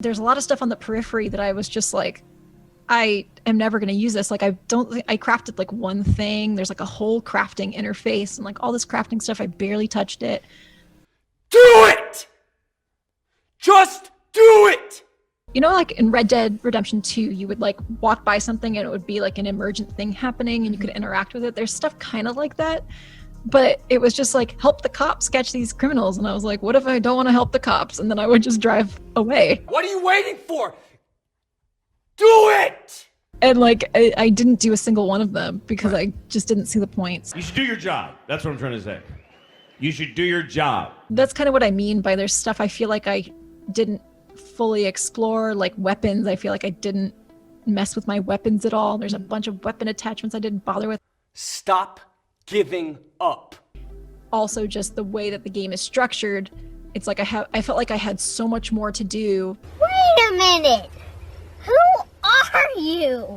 There's a lot of stuff on the periphery that I was just like, I am never going to use this. Like, I don't think I crafted like one thing. There's like a whole crafting interface and like all this crafting stuff. I barely touched it. Do it! Just do it! You know, like in Red Dead Redemption 2, you would like walk by something and it would be like an emergent thing happening and you could interact with it. There's stuff kind of like that. But it was just like, help the cops catch these criminals. And I was like, what if I don't want to help the cops? And then I would just drive away. What are you waiting for? Do it! And like, I didn't do a single one of them because I just didn't see the points. You should do your job. That's what I'm trying to say. You should do your job. That's kind of what I mean by there's stuff I feel like I didn't fully explore, like weapons. I feel like I didn't mess with my weapons at all. There's a bunch of weapon attachments I didn't bother with. Stop giving up. Also, just the way that the game is structured, it's like I felt like I had so much more to do. Wait a minute! Who are you?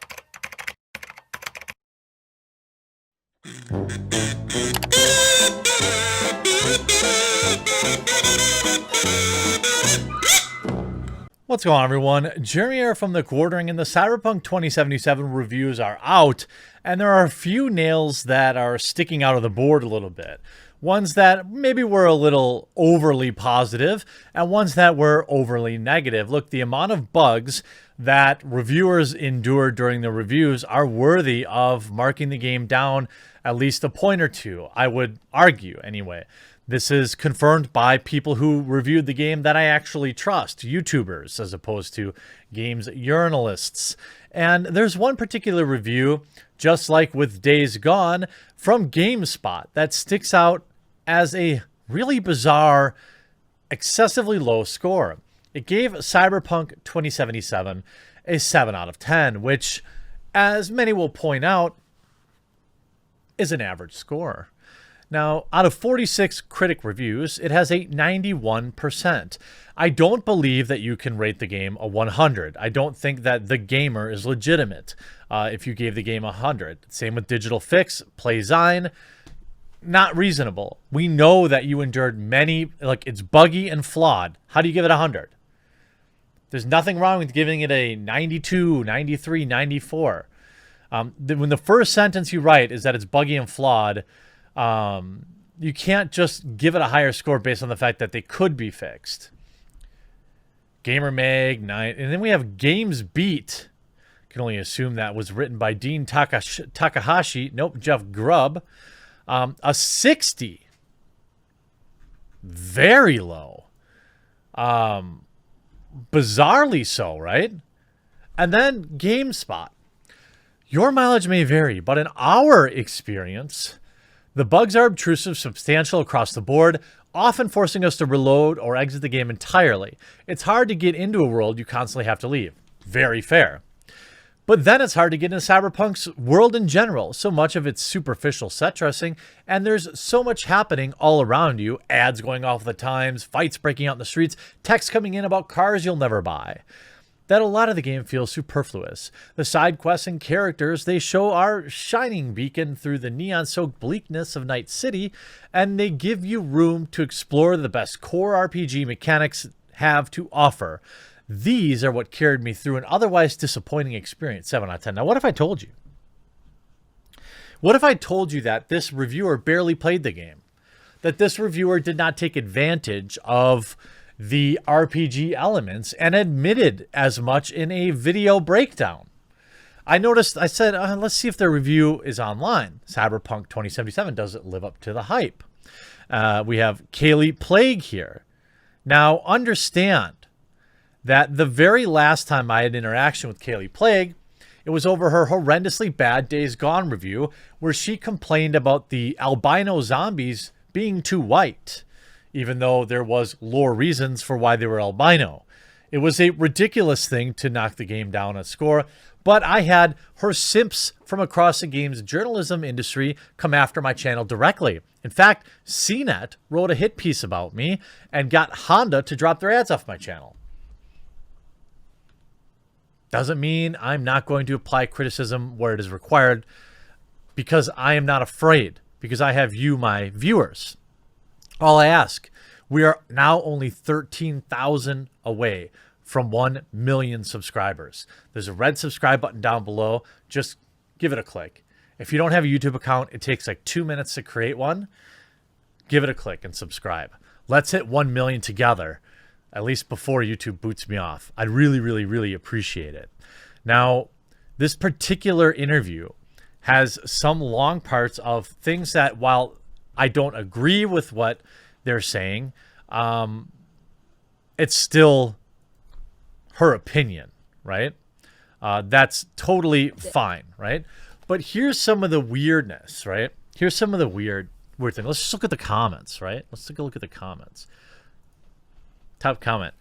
What's going on, everyone? Jeremy here from The Quartering, and the Cyberpunk 2077 reviews are out, and there are a few nails that are sticking out of the board a little bit. Ones that maybe were a little overly positive, and ones that were overly negative. Look, the amount of bugs that reviewers endured during the reviews are worthy of marking the game down at least a point or two, I would argue, anyway. This is confirmed by people who reviewed the game that I actually trust, YouTubers, as opposed to games journalists. And there's one particular review, just like with Days Gone, from Gamespot that sticks out as a really bizarre, excessively low score. It gave Cyberpunk 2077 a 7 out of 10, which, as many will point out, is an average score. Now, out of 46 critic reviews, it has a 91%. I don't believe that you can rate the game a 100. I don't think that The Gamer is legitimate if you gave the game 100. Same with Digital Fix, PlayZine. Not reasonable. We know that you endured many, like, it's buggy and flawed. How do you give it 100? There's nothing wrong with giving it a 92, 93, 94. When the first sentence you write is that it's buggy and flawed, you can't just give it a higher score based on the fact that they could be fixed. Gamer Mag 9, and then we have Games Beat. Can only assume that was written by Dean Takahashi. Nope, Jeff Grubb. A 60. Very low. Bizarrely so, right? And then GameSpot. Your mileage may vary, but in our experience, the bugs are obtrusive, substantial across the board, often forcing us to reload or exit the game entirely. It's hard to get into a world you constantly have to leave. Very fair. But then it's hard to get into Cyberpunk's world in general. So much of it's superficial set dressing, and there's so much happening all around you. Ads going off at the times, fights breaking out in the streets, texts coming in about cars you'll never buy, that a lot of the game feels superfluous. The side quests and characters they show are shining beacon through the neon-soaked bleakness of Night City, and they give you room to explore the best core RPG mechanics have to offer. These are what carried me through an otherwise disappointing experience, 7 out of 10. Now, what if I told you? What if I told you that this reviewer barely played the game? That this reviewer did not take advantage of the RPG elements and admitted as much in a video breakdown? I noticed, I said, let's see if their review is online. Cyberpunk 2077 doesn't live up to the hype. We have Kaylee Plague here. Now, understand that the very last time I had interaction with Kaylee Plague, it was over her horrendously bad Days Gone review, where she complained about the albino zombies being too white, even though there was lore reasons for why they were albino. It was a ridiculous thing to knock the game down a score, but I had her simps from across the game's journalism industry come after my channel directly. In fact, CNET wrote a hit piece about me and got Honda to drop their ads off my channel. Doesn't mean I'm not going to apply criticism where it is required, because I am not afraid, because I have you, my viewers. All I ask, we are now only 13,000 away from 1 million subscribers. There's a red subscribe button down below. Just give it a click. If you don't have a YouTube account, it takes like 2 minutes to create one. Give it a click and subscribe. Let's hit 1 million together, at least before YouTube boots me off. I'd really, really, really appreciate it. Now, this particular interview has some long parts of things that, while I don't agree with what they're saying, it's still her opinion, right? That's totally fine, right? But here's some of the weirdness, right? Here's some of the weird thing. Let's just look at the comments, right? Let's take a look at the comments. Top comment.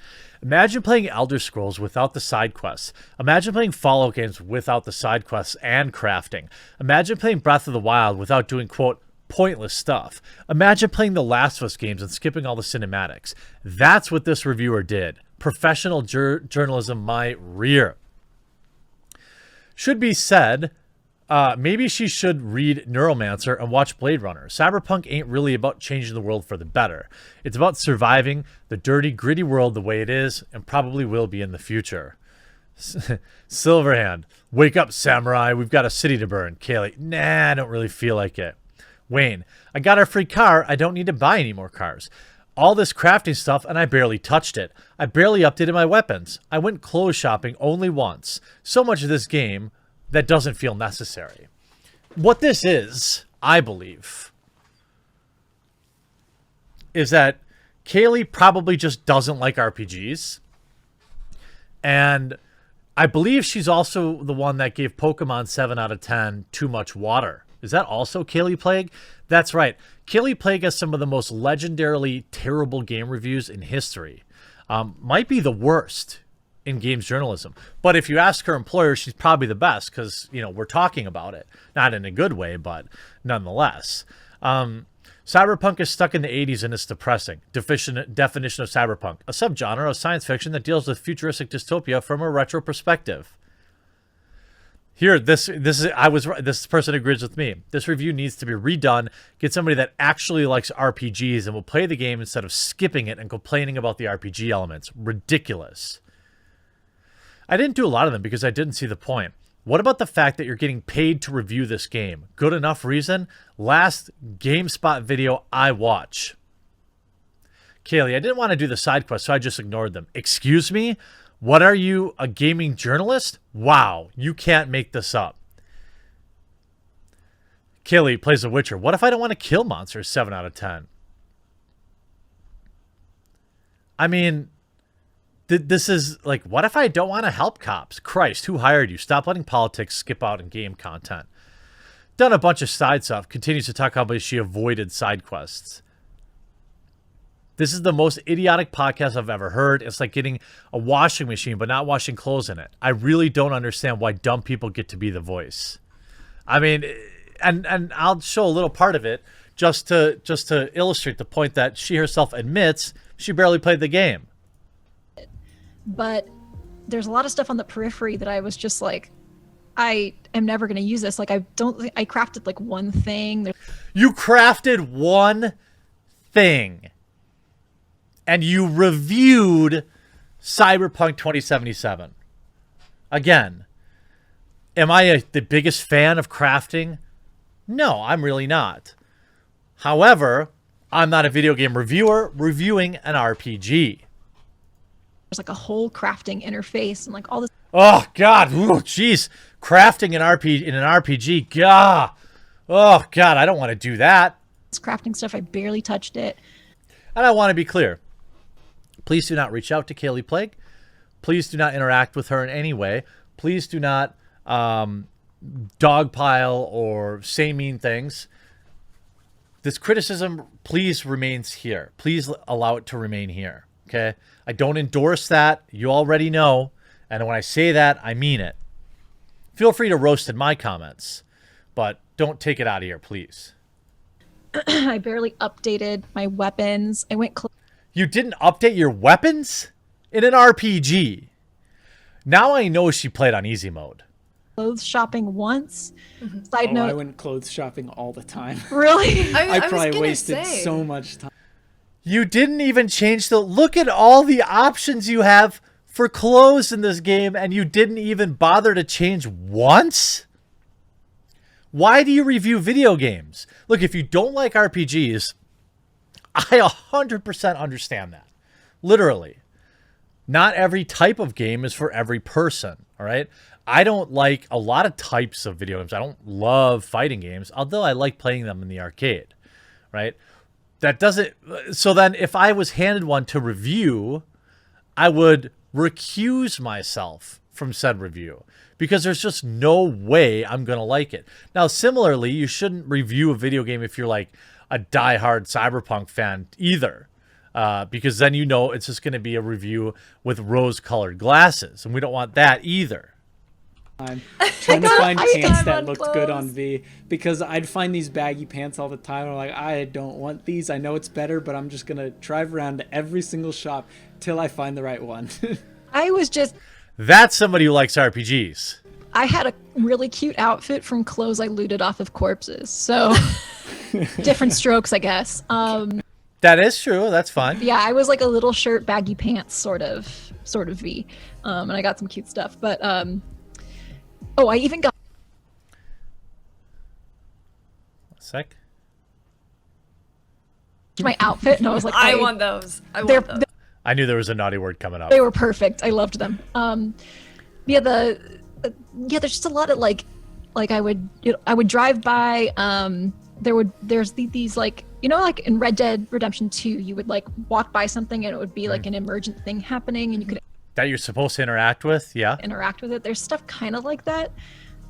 Imagine playing Elder Scrolls without the side quests. Imagine playing Fallout games without the side quests and crafting. Imagine playing Breath of the Wild without doing, quote, pointless stuff. Imagine playing the Last of Us games and skipping all the cinematics. That's what this reviewer did. Professional journalism, my rear. Should be said, maybe she should read Neuromancer and watch Blade Runner. Cyberpunk ain't really about changing the world for the better. It's about surviving the dirty, gritty world the way it is and probably will be in the future. Silverhand, wake up, samurai. We've got a city to burn. Kaylee, nah, I don't really feel like it. Wayne, I got our free car. I don't need to buy any more cars. All this crafting stuff, and I barely touched it. I barely updated my weapons. I went clothes shopping only once. So much of this game that doesn't feel necessary. What this is, I believe, is that Kaylee probably just doesn't like RPGs. And I believe she's also the one that gave Pokemon 7 out of 10 too much water. Is that also Kaylee Plague? That's right. Kaylee Plague has some of the most legendarily terrible game reviews in history. Might be the worst in games journalism. But if you ask her employer, she's probably the best because, you know, we're talking about it. Not in a good way, but nonetheless. Cyberpunk is stuck in the 80s and it's depressing. Definition of cyberpunk. A subgenre of science fiction that deals with futuristic dystopia from a retro perspective. Here, this person agrees with me. This review needs to be redone. Get somebody that actually likes RPGs and will play the game instead of skipping it and complaining about the RPG elements. Ridiculous. I didn't do a lot of them because I didn't see the point. What about the fact that you're getting paid to review this game? Good enough reason? Last Gamespot video I watch. Kaylee, I didn't want to do the side quests, so I just ignored them. Excuse me? What are you, a gaming journalist? Wow, you can't make this up. Kaylee plays The Witcher. What if I don't want to kill monsters? 7 out of 10. I mean, this is like, what if I don't want to help cops? Christ, who hired you? Stop letting politics skip out in game content. Done a bunch of side stuff. Continues to talk about how she avoided side quests. This is the most idiotic podcast I've ever heard. It's like getting a washing machine but not washing clothes in it. I really don't understand why dumb people get to be the voice. I mean, and I'll show a little part of it just to illustrate the point that she herself admits she barely played the game. But there's a lot of stuff on the periphery that I was just like, I am never going to use this. Like, I crafted like one thing. You crafted one thing. And you reviewed Cyberpunk 2077. Again, am I the biggest fan of crafting? No, I'm really not. However, I'm not a video game reviewer reviewing an RPG. There's like a whole crafting interface and like all this. Oh, God. Ooh, jeez. Crafting in an RPG. God. Oh, God. I don't want to do that. This crafting stuff, I barely touched it. And I want to be clear. Please do not reach out to Kaylee Plague. Please do not interact with her in any way. Please do not dogpile or say mean things. This criticism, please, remains here. Please allow it to remain here. Okay? I don't endorse that. You already know. And when I say that, I mean it. Feel free to roast in my comments, but don't take it out of here, please. I barely updated my weapons. I went You didn't update your weapons? In an RPG. Now I know she played on easy mode. Clothes shopping once. Side note. I went clothes shopping all the time. Really? I probably wasted so much time. You didn't even change the... Look at all the options you have for clothes in this game and you didn't even bother to change once? Why do you review video games? Look, if you don't like RPGs, I 100% understand that. Literally. Not every type of game is for every person, all right? I don't like a lot of types of video games. I don't love fighting games, although I like playing them in the arcade, right? That doesn't... So then if I was handed one to review, I would recuse myself from said review because there's just no way I'm going to like it. Now, similarly, you shouldn't review a video game if you're like a diehard Cyberpunk fan either. Because then you know it's just going to be a review with rose-colored glasses, and we don't want that either. I'm trying to find pants that on looked clothes. good on V, because I'd find these baggy pants all the time. I'm like, I don't want these. I know it's better, but I'm just going to drive around to every single shop till I find the right one. That's somebody who likes RPGs. I had a really cute outfit from clothes I looted off of corpses. So different strokes, I guess. That is true. That's fine. Yeah, I was like a little shirt, baggy pants, sort of V. And I got some cute stuff. But oh, I even got A sec. my outfit, and I was like, I want those. I they're- want those. I knew there was a naughty word coming up. They were perfect. I loved them. Yeah, there's just a lot of like I would drive by. There's these like, you know, like in Red Dead Redemption 2, you would like walk by something and it would be like an emergent thing happening, and you could That you're supposed to interact with, yeah. interact with it. There's stuff kind of like that,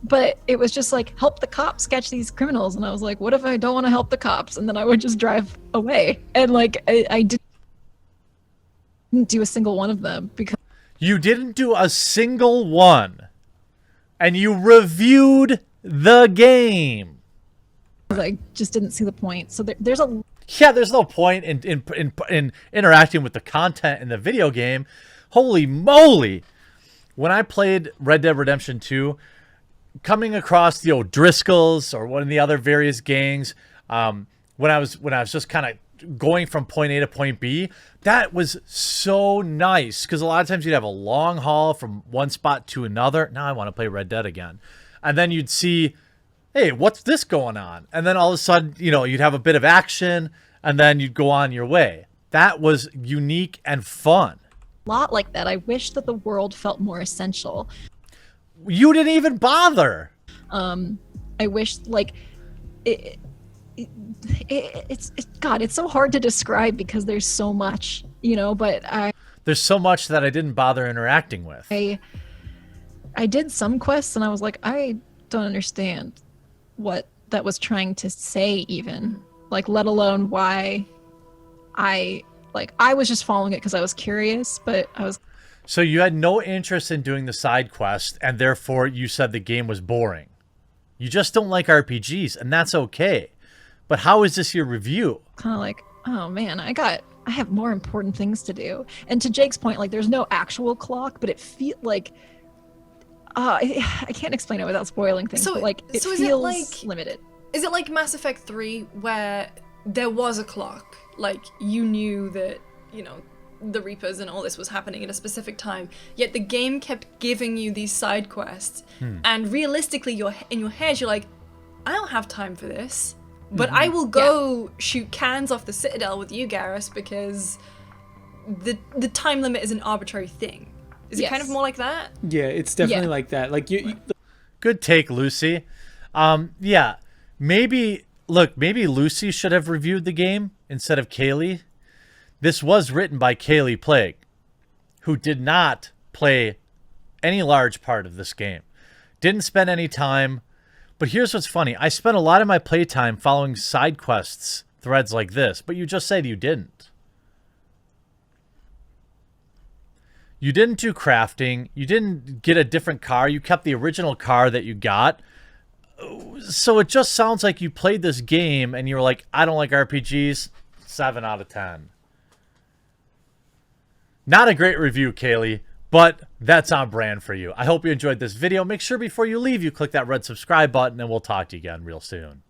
but it was just like, help the cops catch these criminals, and I was like, what if I don't want to help the cops? And then I would just drive away, and like I didn't do a single one of them because You didn't do a single one, and you reviewed the game. I just didn't see the point. So there's a Yeah, there's no point in interacting with the content in the video game. Holy moly! When I played Red Dead Redemption 2, coming across the O'Driscolls or one of the other various gangs, when I was just kind of going from point A to point B, that was so nice because a lot of times you'd have a long haul from one spot to another. Now I want to play Red Dead again, and then you'd see, hey, what's this going on? And then all of a sudden, you know, you'd have a bit of action, and then you'd go on your way. That was unique and fun. lot like that. I wish that the world felt more essential. You didn't even bother. I wish like it's God, it's so hard to describe because there's so much, you know, but There's so much that I didn't bother interacting with. I did some quests and I was like, I don't understand what that was trying to say even, like, let alone why I was just following it because I was curious, but I was So you had no interest in doing the side quest, and therefore you said the game was boring. You just don't like RPGs, and that's okay. But how is this your review? kind of like, oh man, I have more important things to do. And to Jake's point, like, there's no actual clock, but it feel like I can't explain it without spoiling things, So- but like it so is it feels like- limited. Is it like Mass Effect 3 where there was a clock? Like, you knew that, you know, the Reapers and all this was happening at a specific time, yet the game kept giving you these side quests, and realistically, in your head, you're like, I don't have time for this, but I will go shoot cans off the Citadel with you, Garrus, because the time limit is an arbitrary thing. Is it kind of Yes. more like that? Yeah, it's definitely Yeah. like that. Like you Good take, Lucy. Yeah, maybe Lucy should have reviewed the game instead of Kaylee. This was written by Kaylee Plague, who did not play any large part of this game. Didn't spend any time. But here's what's funny. I spent a lot of my playtime following side quests threads like this, but you just said you didn't. You didn't do crafting. You didn't get a different car. You kept the original car that you got. So it just sounds like you played this game and you were like, I don't like RPGs. 7 out of 10. Not a great review, Kaylee, but that's on brand for you. I hope you enjoyed this video. Make sure before you leave, you click that red subscribe button, and we'll talk to you again real soon.